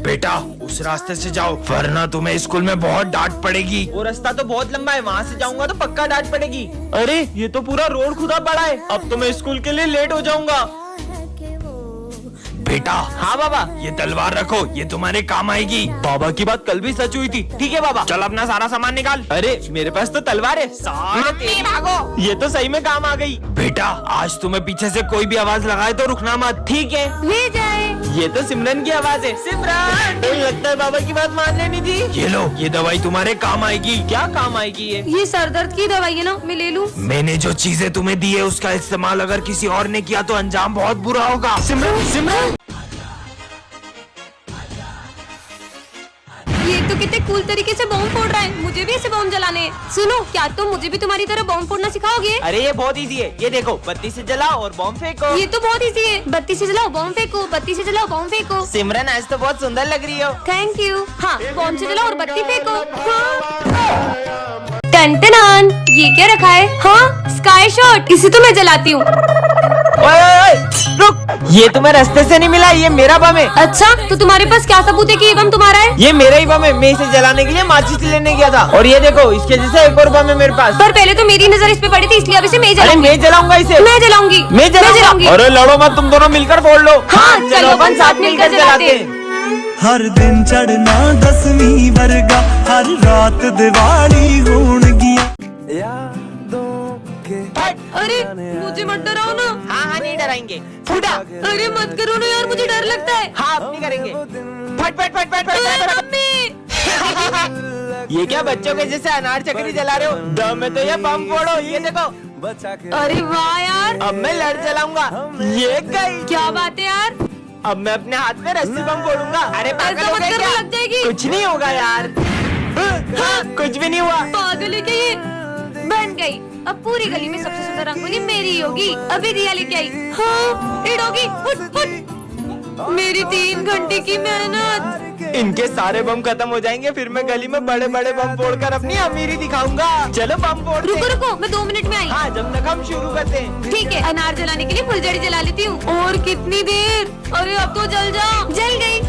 बेटा उस रास्ते से जाओ, वरना तुम्हें स्कूल में बहुत डांट पड़ेगी। वो रास्ता तो बहुत लंबा है, वहाँ से जाऊंगा तो पक्का डांट पड़ेगी। अरे ये तो पूरा रोड खुदा पड़ा है, अब तो मैं स्कूल के लिए लेट हो जाऊंगा। बेटा हाँ बाबा। ये तलवार रखो, ये तुम्हारे काम आएगी। बाबा की बात कल भी सच हुई थी। ठीक है बाबा। चल अपना सारा सामान निकाल। अरे मेरे पास तो तलवार है। भागो। ये तो सही में काम आ गई। बेटा आज तुम्हें पीछे से कोई भी आवाज लगाए तो रुकना मत। ठीक है। ले जाए। ये तो सिमरन की आवाज है। सिमरन लगता है बाबा की बात मान लेनी थी। ये लो, ये दवाई तुम्हारे काम आएगी। क्या काम आएगी ये सर दर्द की दवाई है ना, मैं ले लूं? मैंने जो चीजें तुम्हें दी है उसका इस्तेमाल अगर किसी और ने किया तो अंजाम बहुत बुरा होगा। सिमरन सिमरन ये तो कितने कूल तरीके से बॉम्ब फोड़ रहा है, मुझे भी ऐसे बॉम्ब जलाने हैं। सुनो, क्या तुम मुझे भी तुम्हारी तरह बॉम्ब फोड़ना सिखाओगे? अरे ये बहुत इजी है, ये देखो बत्ती से जलाओ और बॉम्ब फेंको। ये तो बहुत इजी है, बत्ती से जलाओ बॉम्ब फेंको, बत्ती से जलाओ बॉम्ब फेंको। सिमरन आज तो बहुत सुंदर लग रही हो। Thank you. हाँ, बॉम्ब से जलाओ और बत्ती फेंको। टन ये क्या रखा है? हाँ, स्काई शॉट, इसे तो मैं जलाती हूँ। ओए, रुक, ये तुम्हें रास्ते से नहीं मिला, ये मेरा बम है। अच्छा, तो तुम्हारे पास क्या सबूत है कि ये बम तुम्हारा है? ये मेरा ही बम है, मैं इसे जलाने के लिए माचिस लेने गया था। और ये देखो, इसके जैसा एक और बम है मेरे पास। पर पहले तो मेरी नजर इस पे पड़ी थी, इसलिए अब इसे मैं अरे जलाऊंगी। मैं जलाऊंगा इसे। मैं जलाऊंगी। मैं जलाऊंगी। अरे लड़ो मत, तुम दोनों मिलकर फोड़ लो। हाँ, चलो अपन साथ मिलकर जलाते हैं। हर दिन चढ़ना 10वीं वर्गा, हर रात दिवाली होणगियां। अरे मुझे मत डराओ ना। हाँ हाँ नहीं डराएंगे। फूटा। अरे मत करो ना यार, मुझे डर लगता है। हाँ अब नहीं करेंगे। फट फट फट फट फट मम्मी। ये क्या बच्चों के जैसे अनार चक्री जला रहे हो? दम में तो ये बम फोड़ो, ये देखो। अरे वाह यार, अब मैं लड़ जलाऊंगा। ये गई। क्या बात है यार। अब मैं अपने हाथ में रस्सी बम फोड़ूंगा। अरे पागल ऐसा हो मत गए करो, क्या? लग जाएगी। कुछ नहीं होगा यार। हाँ, कुछ भी नहीं हुआ। पागल है क्या ये? बन गई। अब पूरी गली में सबसे सुंदर रंगोली मेरी ही होगी। अभी दिया लेके आई। हाँ, हिट होगी। Foot foot. मेरी 3 घंटे की मेहनत। इनके सारे बम खत्म हो जाएंगे, फिर मैं गली में बड़े बड़े बम फोड़कर अपनी अमीरी दिखाऊंगा। चलो बम फोड़ते हैं। रुको रुको, मैं 2 मिनट में आई। हाँ जब तक हम शुरू करते हैं। ठीक है, अनार जलाने के लिए फुलझड़ी जला लेती हूँ। और कितनी देर? अरे अब तो जल जाओ। जल गई।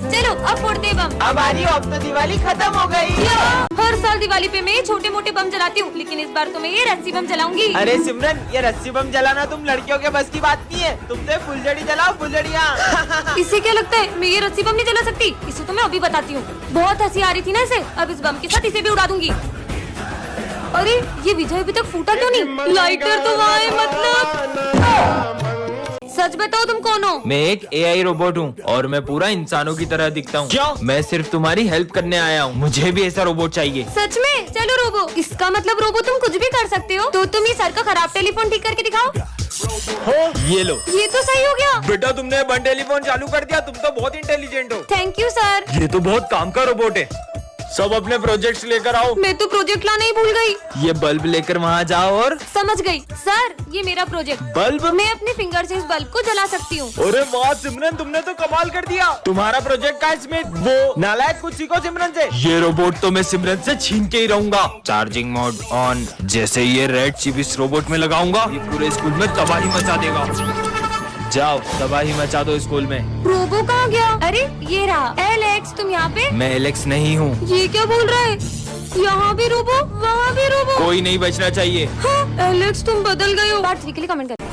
चलो अब फोड़ते हैं बम। अब आ रही हो, अब तो दिवाली खत्म हो गई। हर साल दिवाली पे मैं छोटे मोटे बम जलाती हूँ, लेकिन इस बार तो मैं ये रस्सी बम जलाऊंगी। अरे सिमरन, ये रस्सी बम जलाना तुम लड़कियों के बस की बात नहीं है। तुम तो फुलझड़ी जलाओ, फुलझड़ियाँ। इससे क्या लगता है मैं ये रस्सी बम नहीं जला सकती? इसे तो मैं अभी बताती हूँ। बहुत हंसी आ रही थी ना इसे, अब इस बम के साथ इसे भी उड़ा दूंगी। अरे ये विजय अभी तक फूटा क्यों नहीं? लाइटर तो वहाँ है मतलब। सच बताओ तुम कौन हो? मैं एक AI रोबोट हूँ और मैं पूरा इंसानों की तरह दिखता हूँ। क्यों? मैं सिर्फ तुम्हारी हेल्प करने आया हूँ, मुझे भी ऐसा रोबोट चाहिए। सच में? चलो रोबो। इसका मतलब रोबो तुम कुछ भी कर सकते हो। तो तुम ये सर का खराब टेलीफोन ठीक करके दिखाओ। ये लो। ये तो सही हो गया। बेटा तुमने बन टेलीफोन चालू कर दिया, तुम तो बहुत इंटेलिजेंट हो। Thank you sir. ये तो बहुत काम का रोबोट है। सब अपने प्रोजेक्ट्स लेकर आओ। मैं तो प्रोजेक्ट लाना ही भूल गई। ये बल्ब लेकर वहाँ जाओ और समझ गई सर, ये मेरा प्रोजेक्ट। बल्ब? मैं अपने फिंगर से इस बल्ब को जला सकती हूँ। अरे वाह सिमरन, तुमने तो कमाल कर दिया। तुम्हारा प्रोजेक्ट का इसमें वो नालायक, कुछ सीखो सिमरन से। ये रोबोट तो मैं सिमरन से छीन के ही रहूंगा। Charging mode on. जैसे ये रेड चिप इस रोबोट में लगाऊंगा, ये पूरे स्कूल में तबाही मचा देगा। जाओ तबाही मचा दो स्कूल में। रोबो कहाँ गया? अरे ये रहा। एलेक्स तुम यहाँ पे? मैं एलेक्स नहीं हूँ। ये क्या बोल रहा है? यहाँ भी रोबो, वहाँ भी रोबो। कोई नहीं बचना चाहिए। हाँ, एलेक्स तुम बदल गए हो। पार्ट 3 के लिए कमेंट कर।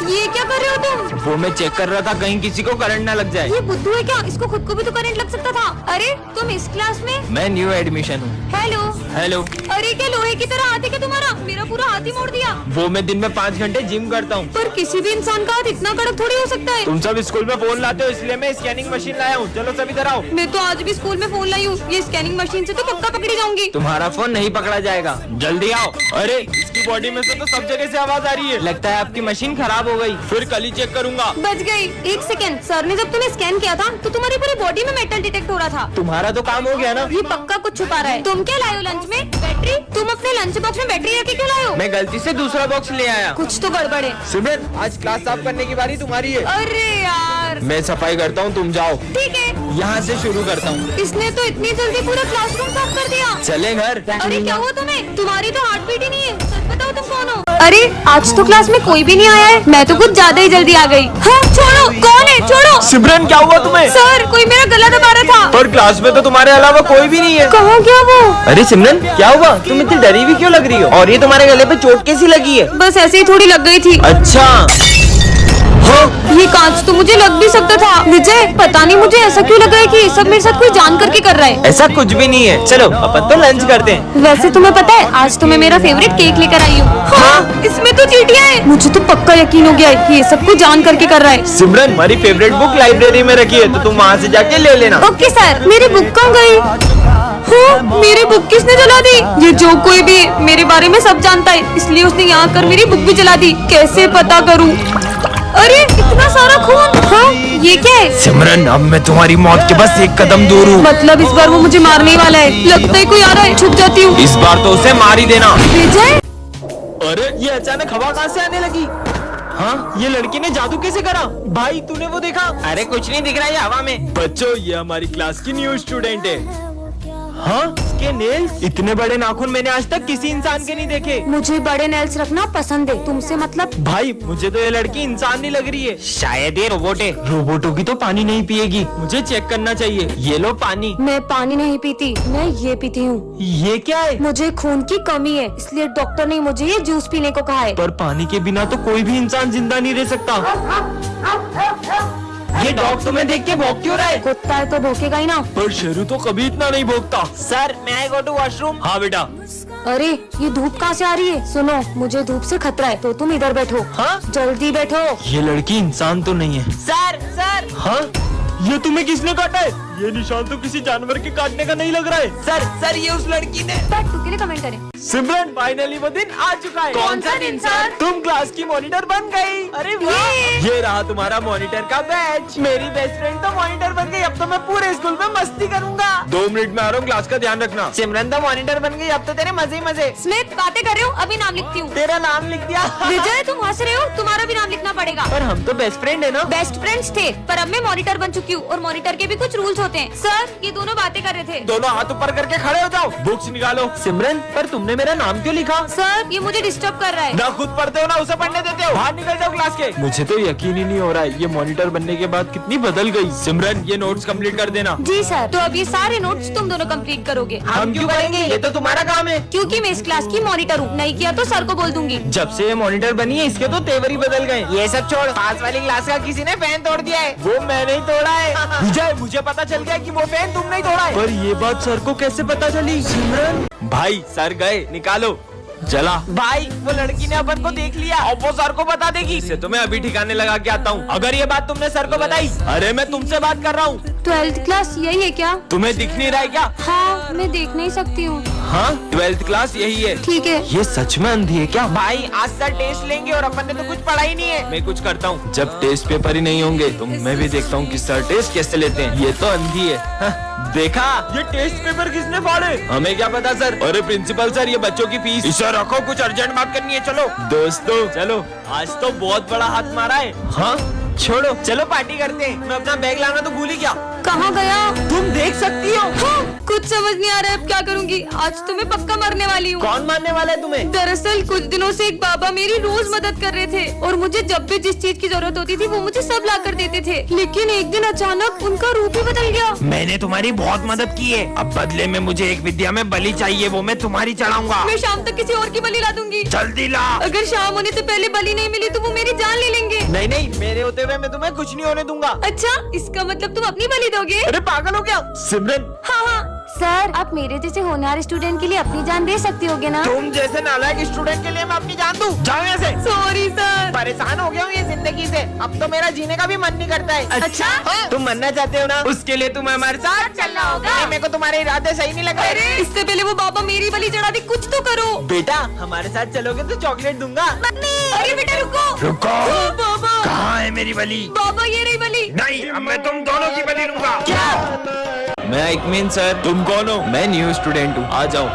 ये क्या कर रहे हो तुम? वो मैं चेक कर रहा था कहीं किसी को करंट ना लग जाए। ये बुद्धू है क्या? इसको खुद को भी तो करंट लग सकता था। अरे तुम इस क्लास में? मैं न्यू एडमिशन हूँ। हेलो। हेलो। अरे क्या लोहे की तरह हाथ है क्या तुम्हारा? मेरा पूरा हाथ ही मोड़ दिया। वो मैं दिन में 5 घंटे जिम करता हूँ। पर किसी भी इंसान का हाथ इतना कड़क थोड़ी हो सकता है। तुम सब स्कूल में फोन लाते हो, इसलिए मैं स्कैनिंग मशीन लाया हूँ। चलो सब इधर आओ। मैं तो आज भी स्कूल में फोन लाई हूँ। ये स्कैनिंग मशीन से तो पक्का पकड़ी जाऊंगी। तुम्हारा फोन नहीं पकड़ा जाएगा, जल्दी आओ। अरे इसकी बॉडी में से तो सब जगह से आवाज आ रही है। लगता है आपकी मशीन खराब हो गई। फिर कल ही चेक करूंगा। बच गई। 1 सेकंड, सर ने जब तुम्हें स्कैन किया था तो तुम्हारी पूरी बॉडी में मेटल डिटेक्ट हो रहा था। तुम्हारा तो काम हो गया ना। ये पक्का कुछ छुपा रहा है। तुम क्या लाए हो लंच में? बैटरी? तुम अपने लंच बॉक्स में बैटरी रखे क्यों लाए हो? मैं गलती से दूसरा बॉक्स ले आया। कुछ तो गड़बड़ है। सिमरन आज क्लास साफ करने की बारी तुम्हारी है। अरे यार यार। मैं सफाई करता हूँ, तुम जाओ। ठीक है। यहाँ से शुरू करता हूँ। इसने तो इतनी जल्दी पूरा क्लासरूम साफ कर दिया। चले घर। अरे क्या हुआ तुम्हें? तुम्हारी तो हार्ट बीट ही नहीं है। सच बताओ तुम कौन हो? अरे आज तो क्लास में कोई भी नहीं आया है। मैं तो कुछ ज्यादा ही जल्दी आ गई। हाँ छोड़ो, कौन है? छोड़ो। सिमरन क्या हुआ तुम्हें? सर कोई मेरा गला दबा रहा था। पर क्लास में तो तुम्हारे अलावा कोई भी नहीं है। कहाँ गया वो? अरे सिमरन क्या हुआ? तुम इतनी डरी हुई क्यों लग रही हो? और ये तुम्हारे गले पे चोट कैसी लगी है? बस ऐसे ही थोड़ी लग गई थी। अच्छा ये कांच तो मुझे लग भी सकता था। विजय पता नहीं मुझे ऐसा क्यों लग रहा है कि ये सब मेरे साथ कोई जान करके कर रहा है। ऐसा कुछ भी नहीं है। चलो अपन तो लंच करते हैं। वैसे तुम्हें पता है आज तो मैं मेरा फेवरेट केक लेकर आई हूँ। हाँ, इसमें तो चींटियां हैं। मुझे तो पक्का यकीन हो गया है कि ये सब कुछ जान करके कर रहा है। सिमरन हमारी फेवरेट बुक लाइब्रेरी में रखी है, तो तुम वहाँ से जाके ले लेना। Okay sir. मेरी बुक कहाँ गई? हाँ, मेरी बुक किसने जला दी? ये जो कोई भी मेरे बारे में सब जानता है, इसलिए उसने यहाँ कर मेरी बुक भी जला दी। कैसे पता करूँ? अरे इतना सारा खून। हाँ, ये क्या है? सिमरन अब मैं तुम्हारी मौत के बस एक कदम दूर हूँ। मतलब इस बार वो मुझे मारने वाला है। लगता है कोई आ रहा है। छुप जाती हूँ। इस बार तो उसे मार ही देना। विजय अरे ये अचानक हवा कहाँ से आने लगी? हाँ, ये लड़की ने जादू कैसे करा? भाई तूने वो देखा? अरे कुछ नहीं दिख रहा है हवा में। बच्चों ये हमारी क्लास की न्यू स्टूडेंट है। हाँ, इसके नेल्स इतने बड़े नाखून मैंने आज तक किसी इंसान के नहीं देखे। मुझे बड़े नेल्स रखना पसंद है। तुमसे मतलब? भाई मुझे तो ये लड़की इंसान नहीं लग रही है, शायद ये रोबोट है। रोबोटों की तो पानी नहीं पिएगी, मुझे चेक करना चाहिए। ये लो पानी। मैं पानी नहीं पीती, मैं ये पीती हूँ। ये क्या है? मुझे खून की कमी है, इसलिए डॉक्टर ने मुझे ये जूस पीने को कहा है। पर पानी के बिना तो कोई भी इंसान जिंदा नहीं रह सकता। ये डॉग तुम्हें देख के भौंक क्यों रहा है? कुत्ता है तो भौंकेगा ही ना। पर शेरू तो कभी इतना नहीं भोगता। सर मैं आई गो टू वॉशरूम। हाँ बेटा। अरे ये धूप कहाँ से आ रही है? सुनो मुझे धूप से खतरा है, तो तुम इधर बैठो। हाँ? जल्दी बैठो। ये लड़की इंसान तो नहीं है। Sir sir. हाँ, ये तुम्हें किसने काटा है? ये निशान तो किसी जानवर के काटने का नहीं लग रहा है। सर सर ये उस लड़की ने। बैठ के लिए कमेंट करें। सिमरन फाइनली वो दिन आ चुका है। कौन सा दिन सर? तुम क्लास की मॉनिटर बन गई। अरे वाह, ये रहा तुम्हारा मॉनिटर का बैच। मेरी बेस्ट फ्रेंड तो मॉनिटर बन गई। अब तो मैं पूरे स्कूल में मस्ती करूंगा। 2 मिनट में आ रहा हूँ, क्लास का ध्यान रखना। सिमरन तो मॉनिटर बन गई, अब तो तेरे मजे ही मजे। स्मिथ बातें कर रहे हो? अभी नाम लिखती हूँ। तेरा नाम लिख दिया। विजय तुम हंस रहे हो? तुम्हारा भी नाम लिखना पड़ेगा। पर हम तो बेस्ट फ्रेंड है ना। बेस्ट फ्रेंड्स थे, पर अब मैं मॉनिटर बन चुकी हूँ और मॉनिटर के भी कुछ रूल्स होते हैं। सर ये दोनों बातें कर रहे थे। दोनों हाथ ऊपर करके खड़े हो जाओ, बुक्स निकालो। सिमरन पर तुमने मेरा नाम क्यों लिखा? सर ये मुझे डिस्टर्ब कर रहा है। ना खुद पढ़ते हो ना उसे पढ़ने देते हो। बाहर निकल जाओ क्लास के। मुझे तो यकीन ही नहीं हो रहा है, ये मॉनिटर बनने के बाद कितनी बदल गई। सिमरन ये नोट्स कंप्लीट कर देना। जी सर। तो अब ये सारे नोट्स तुम दोनों कंप्लीट करोगे। हम क्यों करेंगे? ये तो तुम्हारा काम है। क्योंकि मैं इस क्लास की मॉनिटर हूँ। नहीं किया तो सर को बोल दूंगी। जब से ये मॉनिटर बनी है इसके तो तेवर ही बदल गए। ये सब छोड़, पास वाली क्लास का किसी ने फैन तोड़ दिया है। वो मैंने ही तोड़ा है। विजय मुझे पता चल गया कि वो फैन तुमने ही तोड़ा है। पर ये बात सर को कैसे पता चली? सिमरन भाई सर गए, निकालो। चला भाई वो लड़की ने अपन को देख लिया, अब वो सर को बता देगी। इसे तो मैं अभी ठिकाने लगा के आता हूँ। अगर ये बात तुमने सर को बताई। अरे मैं तुमसे बात कर रहा हूँ। 12th क्लास यही है क्या? तुम्हें दिख नहीं रहा है क्या? हाँ मैं देख नहीं सकती हूँ। हाँ 12th क्लास यही है। ठीक है। ये सच में अंधी है क्या? भाई आज सर टेस्ट लेंगे और अपन ने तो कुछ पढ़ा ही नहीं है। मैं कुछ करता हूँ, जब टेस्ट पेपर ही नहीं होंगे तो मैं भी देखता हूँ कि सर टेस्ट कैसे लेते हैं। ये तो अंधी है। देखा, ये टेस्ट पेपर किसने फाड़े? हमें क्या पता सर। अरे प्रिंसिपल सर ये बच्चों की फीस। इसे रखो, कुछ अर्जेंट बात करनी है। चलो दोस्तों चलो, आज तो बहुत बड़ा हाथ मारा है। हाँ छोड़ो, चलो पार्टी करते हैं। मैं अपना बैग लाना तो भूल ही गया। कहाँ गया? तुम देख सकती हो। हाँ, कुछ समझ नहीं आ रहा है अब क्या करूँगी। आज तो मैं पक्का मरने वाली हूँ। कौन मारने वाला है तुम्हें? दरअसल कुछ दिनों से एक बाबा मेरी रोज मदद कर रहे थे और मुझे जब भी जिस चीज की जरूरत होती थी वो मुझे सब ला कर देते थे। लेकिन एक दिन अचानक उनका रूप ही बदल गया। मैंने तुम्हारी बहुत मदद की है, अब बदले में मुझे एक विद्या में बलि चाहिए, वो मैं तुम्हारी चढ़ाऊंगा। मैं शाम तक किसी और की बलि ला दूंगी। जल्दी ला। अगर शाम होने से पहले बलि नहीं मिली तो वो मेरी जान ले लेंगे। नहीं नहीं, मेरे होते हुए मैं तुम्हें कुछ नहीं होने दूंगा। अच्छा, इसका मतलब तुम अपनी बलि दोगे? अरे पागल हो क्या? सिमरन हाँ हाँ सर, आप मेरे जैसे होनहार स्टूडेंट के लिए अपनी जान दे सकती होगे ना? तुम जैसे नालायक स्टूडेंट के लिए मैं अपनी जान दूं? जाओ यहाँ से। Sorry sir. परेशान हो गया हूँ ये जिंदगी से, अब तो मेरा जीने का भी मन नहीं करता है। अच्छा? हाँ? तुम मरना चाहते हो ना? उसके लिए तुम्हें हमारे साथ चलना होगा। नहीं, मेरे को तुम्हारे इरादे सही नहीं लग रहे। इससे पहले वो बाबा मेरी बलि चढ़ा दी, कुछ तो करो। बेटा हमारे साथ चलोगे तो चॉकलेट दूंगा। अरे बेटा रुको। रुको। ओ, बाबा कहाँ है मेरी बलि? बाबा ये रही बलि। नहीं, अब मैं तुम दोनों की बलि लूंगा। क्या? मैं इकमीन सर। तुम कौन हो? मैं न्यू स्टूडेंट हूँ, आ जाओ।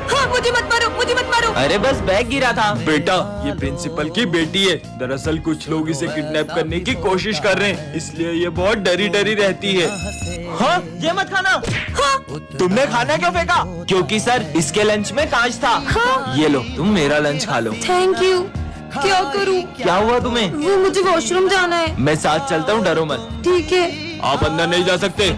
हाँ, मुझे मत मारो, मुझे मत मारो। अरे बस बैग गिरा था। बेटा ये प्रिंसिपल की बेटी है। दरअसल कुछ लोग इसे किडनैप करने की कोशिश कर रहे हैं, इसलिए ये बहुत डरी डरी रहती है। हाँ, ये मत खाना। हाँ, तुमने खाना क्यों फेंका? क्योंकि सर इसके लंच में कांच था। हाँ। ये लो, तुम मेरा लंच खा लो। Thank you. क्या करूँ? क्या हुआ तुम्हें? वो मुझे वॉशरूम जाना है। मैं साथ चलता हूँ, डरो मत। ठीक है। आप अंदर नहीं जा सकते।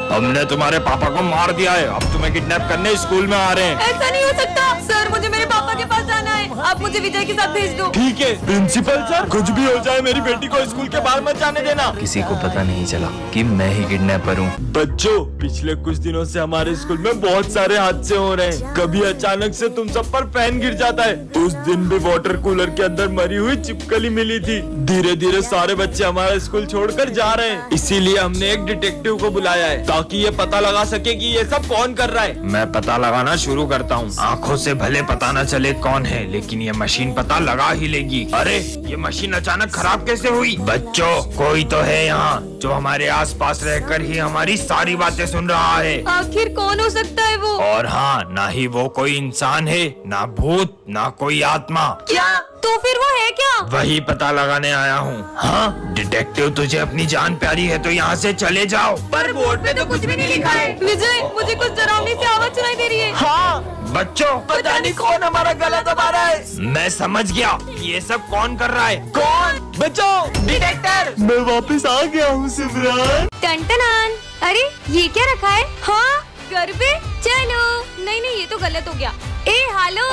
हमने तुम्हारे पापा को मार दिया है, अब तुम्हें किडनैप करने स्कूल में आ रहे हैं। ऐसा नहीं हो सकता सर, मुझे मेरे पापा के पास जाना है। आप मुझे विजय के साथ भेज दो। ठीक है प्रिंसिपल सर, कुछ भी हो जाए मेरी बेटी को स्कूल के बाहर मत जाने देना। किसी को पता नहीं चला कि मैं ही किडनैपर हूँ। बच्चों, पिछले कुछ दिनों से हमारे स्कूल में बहुत सारे हादसे हो रहे हैं। कभी अचानक से तुम सब पर फैन गिर जाता है। उस दिन भी वाटर कूलर के अंदर मरी हुई छिपकली मिली थी। धीरे धीरे सारे बच्चे हमारा स्कूल छोड़कर जा रहे हैं, इसीलिए हमने एक डिटेक्टिव को बुलाया है ताकि ये पता लगा सके कि ये सब कौन कर रहा है। मैं पता लगाना शुरू करता हूँ। आँखों से भले पता न चले कौन है, लेकिन ये मशीन पता लगा ही लेगी। अरे ये मशीन अचानक खराब कैसे हुई? बच्चों, कोई तो है यहाँ जो हमारे आसपास रहकर ही हमारी सारी बातें सुन रहा है। आखिर कौन हो सकता है वो? और हाँ, ना ही वो कोई इंसान है, ना भूत, ना कोई आत्मा। क्या? तो फिर वो है क्या? वही पता लगाने आया हूँ। हाँ डिटेक्टिव, तुझे अपनी जान प्यारी है तो यहाँ से चले जाओ। पर बोर्ड पे तो कुछ भी नहीं लिखा है। विजय, मुझे कुछ डरावनी सी आवाज सुनाई दे रही है। हाँ, बच्चों, पता नहीं कौन हमारा गला दबा रहा है। मैं समझ गया ये सब कौन कर रहा है। कौन? बच्चों, डिटेक्टर। मैं वापस आ गया हूँ सिमरन। टन-टनान। अरे ये क्या रखा है? हाँ, घर पे चलो। नहीं नहीं, ये तो गलत हो गया। ए हेलो।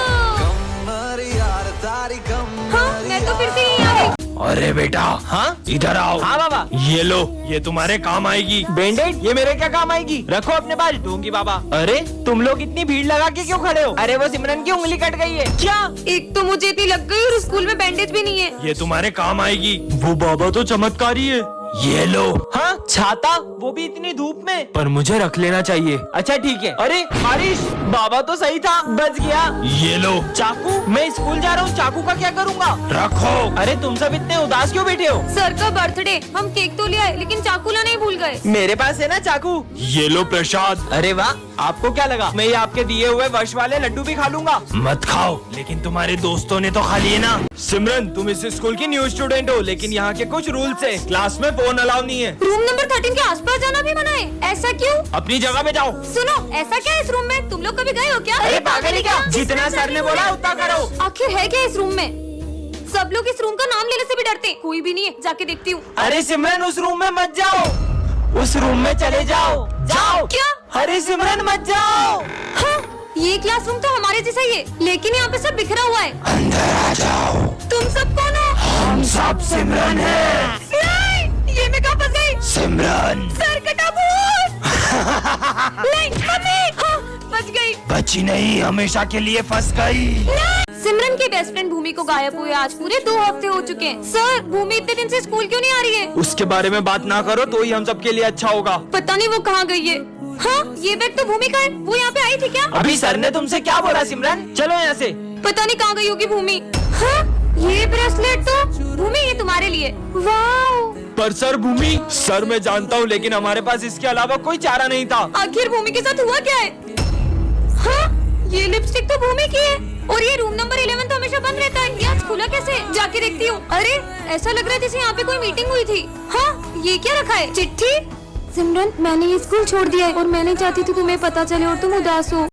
हाँ, मैं तो फिर से यहीं आ गई। अरे बेटा, हाँ इधर आओ। हाँ बाबा। ये लो, ये तुम्हारे काम आएगी। बैंडेड? ये मेरे क्या काम आएगी? रखो अपने पास, दूंगी बाबा। अरे तुम लोग इतनी भीड़ लगा के क्यों खड़े हो? अरे वो सिमरन की उंगली कट गई है। क्या? एक तो मुझे इतनी लग गई और स्कूल में बैंडेज भी नहीं है। ये तुम्हारे काम आएगी। वो बाबा तो चमत्कारी है। ये लो। हाँ, छाता, वो भी इतनी धूप में। पर मुझे रख लेना चाहिए। अच्छा ठीक है। अरे बारिश, बाबा तो सही था, बच गया। ये लो। चाकू? मैं स्कूल जा रहा हूँ, चाकू का क्या करूँगा? रखो। अरे तुम सब इतने उदास क्यों बैठे हो? सर का बर्थडे, हम केक तो ले आए लेकिन चाकू लाना ही भूल गए। मेरे पास है ना चाकू। ये लो प्रसाद। अरे वाह, आपको क्या लगा मैं ये आपके दिए हुए वर्ष वाले लड्डू भी खा लूंगा? मत खाओ, लेकिन तुम्हारे दोस्तों ने तो खा लिए ना। सिमरन, तुम इस स्कूल की न्यू स्टूडेंट हो, लेकिन यहाँ के कुछ रूल्स हैं। क्लास में फोन अलाउ नहीं है। रूम नंबर 13 के आसपास जाना भी मना है। ऐसा क्यों? अपनी जगह पे जाओ। सुनो, ऐसा क्या है इस रूम में? तुम लोग कभी गए हो क्या? अरे पागल है क्या? जितना सर ने बोला उतना करो। आखिर है क्या इस रूम में? सब लोग इस रूम का नाम लेने से भी डरते हैं। कोई भी नहीं है, जाके देखती हूँ। अरे सिमरन, उस रूम में मत जाओ, उस रूम में चले जाओ। जाओ। क्या? अरे सिमरन मत जाओ। हाँ, ये क्लासरूम तो हमारे जैसा ही है, लेकिन यहाँ पे सब बिखरा हुआ है। अंदर आ जाओ। तुम सब कौन हो? हम सब सिमरन हैं। नहीं, ये मैं कहाँ फंस गई? सिमरन। सर कटा भूत। नहीं, मम्मी। हाँ, बच गई। बची नहीं, हमेशा के लिए फंस गई। सिमरन की बेस्ट फ्रेंड भूमि को गायब हुए आज पूरे 2 हफ्ते हो चुके हैं। सर, भूमि इतने दिन से स्कूल क्यों नहीं आ रही है? उसके बारे में बात ना करो तो ही हम सब के लिए अच्छा होगा। पता नहीं वो कहाँ गई है। हाँ, ये बैग तो भूमि का है। वो यहाँ पे आई थी क्या? अभी सर ने तुमसे क्या बोला सिमरन? चलो यहाँ से। पता नहीं कहाँ गई होगी भूमि। हाँ, ये ब्रेसलेट तो भूमि, ये तुम्हारे लिए। वाओ। पर सर भूमि, सर मैं जानता हूँ, लेकिन हमारे पास इसके अलावा कोई चारा नहीं था। आखिर भूमि के साथ हुआ क्या है? हाँ, ये लिपस्टिक तो भूमि की है और ये रूम नंबर 11 तो हमेशा बंद रहता है। यहाँ खुला कैसे? जाके देखती हूँ। अरे ऐसा लग रहा है जैसे यहाँ पे कोई मीटिंग हुई थी। हाँ, ये क्या रखा है? चिट्ठी। सिमरन, मैंने ये स्कूल छोड़ दिया है और मैं नहीं चाहती थी तुम्हें पता चले और तुम उदास हो।